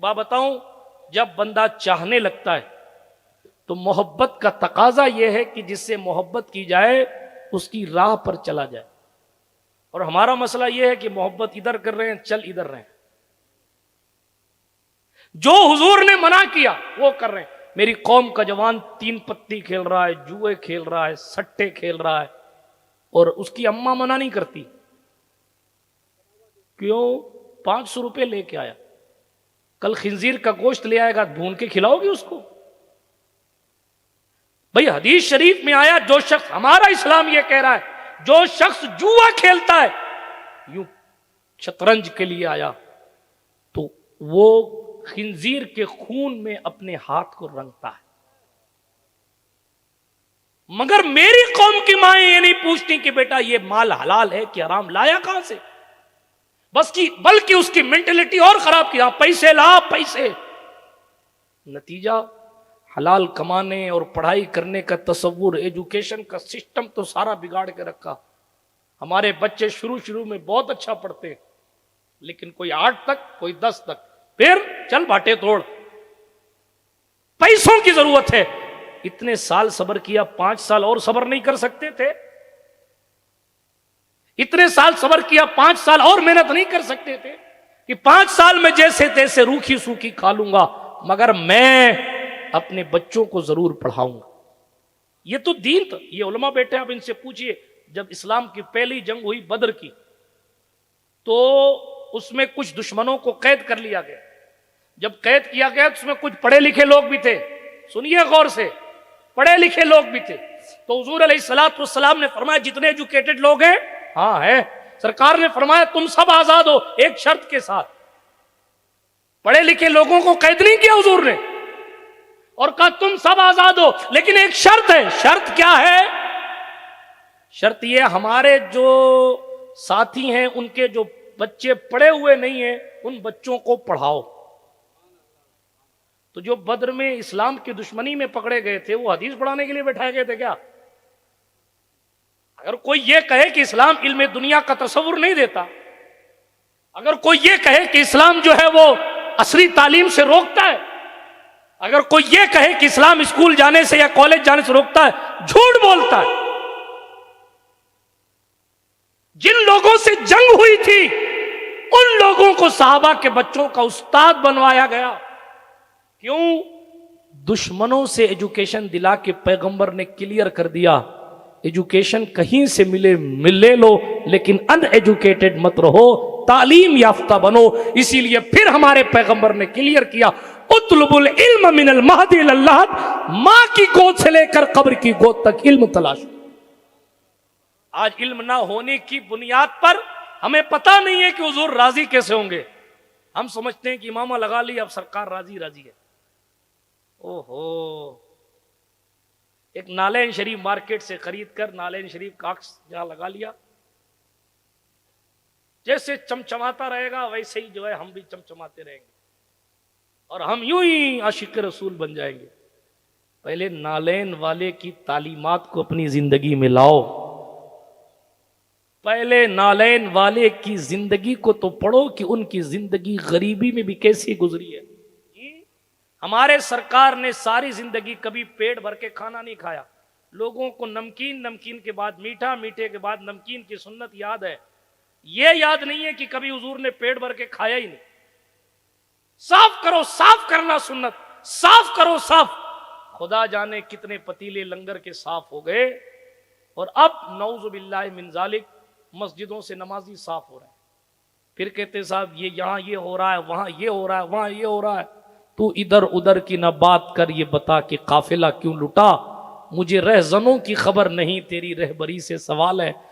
بتاؤں، جب بندہ چاہنے لگتا ہے تو محبت کا تقاضا یہ ہے کہ جس سے محبت کی جائے اس کی راہ پر چلا جائے، اور ہمارا مسئلہ یہ ہے کہ محبت ادھر کر رہے ہیں، چل ادھر رہے ہیں، جو حضور نے منع کیا وہ کر رہے ہیں۔ میری قوم کا جوان 3 پتی کھیل رہا ہے، جوئے کھیل رہا ہے، سٹے کھیل رہا ہے، اور اس کی اماں منع نہیں کرتی، کیوں؟ 500 روپے لے کے آیا، کل خنزیر کا گوشت لے آئے گا، ڈھونڈ کے کھلاؤ گی اس کو؟ بھئی حدیث شریف میں آیا، جو شخص، ہمارا اسلام یہ کہہ رہا ہے، جو شخص جوا کھیلتا ہے، یوں شطرنج کے لیے آیا، تو وہ خنزیر کے خون میں اپنے ہاتھ کو رنگتا ہے۔ مگر میری قوم کی مائیں یہ نہیں پوچھتی کہ بیٹا یہ مال حلال ہے کہ حرام، لایا کہاں سے، بلکہ اس کی مینٹلٹی اور خراب کیا، پیسے لا پیسے۔ نتیجہ حلال کمانے اور پڑھائی کرنے کا تصور، ایجوکیشن کا سسٹم تو سارا بگاڑ کے رکھا۔ ہمارے بچے شروع میں بہت اچھا پڑھتے ہیں، لیکن کوئی 8 تک، کوئی 10 تک، پھر چل بھاٹے توڑ۔ پیسوں کی ضرورت ہے، اتنے سال صبر کیا، 5 سال اور صبر نہیں کر سکتے تھے؟ اتنے سال صبر کیا، 5 سال اور محنت نہیں کر سکتے تھے کہ 5 سال میں جیسے تیسے روکھی سوکھی کھا لوں گا، مگر میں اپنے بچوں کو ضرور پڑھاؤں گا۔ یہ تو دین تھا۔ یہ علماء بیٹھے ہیں، آپ ان سے پوچھئے، جب اسلام کی پہلی جنگ ہوئی بدر کی، تو اس میں کچھ دشمنوں کو قید کر لیا گیا۔ جب قید کیا گیا تو اس میں کچھ پڑھے لکھے لوگ بھی تھے، سنیے غور سے، پڑھے لکھے لوگ بھی تھے۔ تو حضور علیہ السلام نے فرمایا جتنے ایجوکیٹڈ لوگ ہیں، ہاں ہے، سرکار نے فرمایا تم سب آزاد ہو، ایک شرط کے ساتھ۔ پڑھے لکھے لوگوں کو قید نہیں کیا حضور نے، اور کہا تم سب آزاد ہو، لیکن ایک شرط ہے۔ شرط کیا ہے؟ شرط یہ، ہمارے جو ساتھی ہیں ان کے جو بچے پڑھے ہوئے نہیں ہیں، ان بچوں کو پڑھاؤ۔ تو جو بدر میں اسلام کی دشمنی میں پکڑے گئے تھے، وہ حدیث پڑھانے کے لیے بٹھائے گئے تھے کیا؟ اگر کوئی یہ کہے کہ اسلام علم دنیا کا تصور نہیں دیتا، اگر کوئی یہ کہے کہ اسلام جو ہے وہ عصری تعلیم سے روکتا ہے، اگر کوئی یہ کہے کہ اسلام اسکول جانے سے یا کالج جانے سے روکتا ہے، جھوٹ بولتا ہے۔ جن لوگوں سے جنگ ہوئی تھی ان لوگوں کو صحابہ کے بچوں کا استاد بنوایا گیا۔ کیوں؟ دشمنوں سے ایجوکیشن دلا کے پیغمبر نے کلیئر کر دیا، ایجوکیشن کہیں سے ملے لو، لیکن ان ایجوکیٹڈ مت رہو، تعلیم یافتہ بنو۔ اسی لیے پھر ہمارے پیغمبر نے کلیئر کیا، اطلب العلم من المہد الی اللحد، ماں کی گود سے لے کر قبر کی گود تک علم تلاش۔ آج علم نہ ہونے کی بنیاد پر ہمیں پتہ نہیں ہے کہ حضور راضی کیسے ہوں گے۔ ہم سمجھتے ہیں کہ امامہ لگا لی، اب سرکار راضی ہے۔ ایک نالین شریف مارکیٹ سے خرید کر نالین شریف کاکس جہاں لگا لیا، جیسے چمچماتا رہے گا ویسے ہی جو ہے ہم بھی چمچماتے رہیں گے، اور ہم یوں ہی عاشق رسول بن جائیں گے۔ پہلے نالین والے کی تعلیمات کو اپنی زندگی میں لاؤ، پہلے نالین والے کی زندگی کو تو پڑھو کہ ان کی زندگی غریبی میں بھی کیسی گزری ہے۔ ہمارے سرکار نے ساری زندگی کبھی پیٹ بھر کے کھانا نہیں کھایا، لوگوں کو نمکین کے بعد میٹھا، میٹھے کے بعد نمکین کی سنت یاد ہے، یہ یاد نہیں ہے کہ کبھی حضور نے پیٹ بھر کے کھایا ہی نہیں۔ صاف کرو، صاف کرنا سنت، صاف کرو، صاف۔ خدا جانے کتنے پتیلے لنگر کے صاف ہو گئے، اور اب نعوذ باللہ من ذالک مسجدوں سے نمازی صاف ہو رہے ہیں، پھر کہتے صاحب یہ یہاں یہ ہو رہا ہے، وہاں یہ ہو رہا ہے، وہاں یہ ہو رہا ہے۔ تو ادھر ادھر کی نہ بات کر، یہ بتا کہ قافلہ کیوں لٹا؟ مجھے رہزنوں کی خبر نہیں، تیری رہبری سے سوال ہے۔